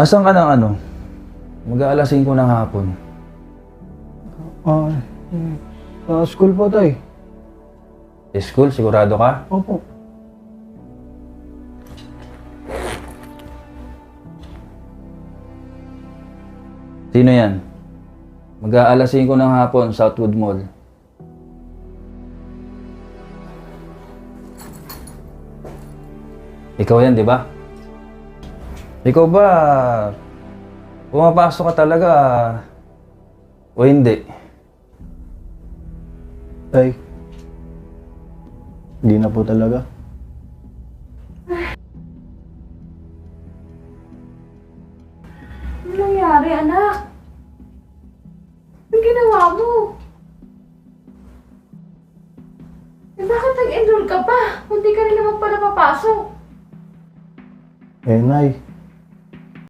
Asan ka ng ano? Mag-aalasin ko ng hapon. Sa school po, tay. School, sigurado ka? Opo. Sino yan? Mag-aalasin ko ng hapon, Southwood Mall. Ikaw yan, di ba? Ikaw ba, pumapasok ka talaga o hindi? Tay. Hindi na po talaga. Ano nangyari, anak? Ano ginawa mo? Bakit nag-enroll ka pa? Kung di ka rin naman pala papasok. Nay.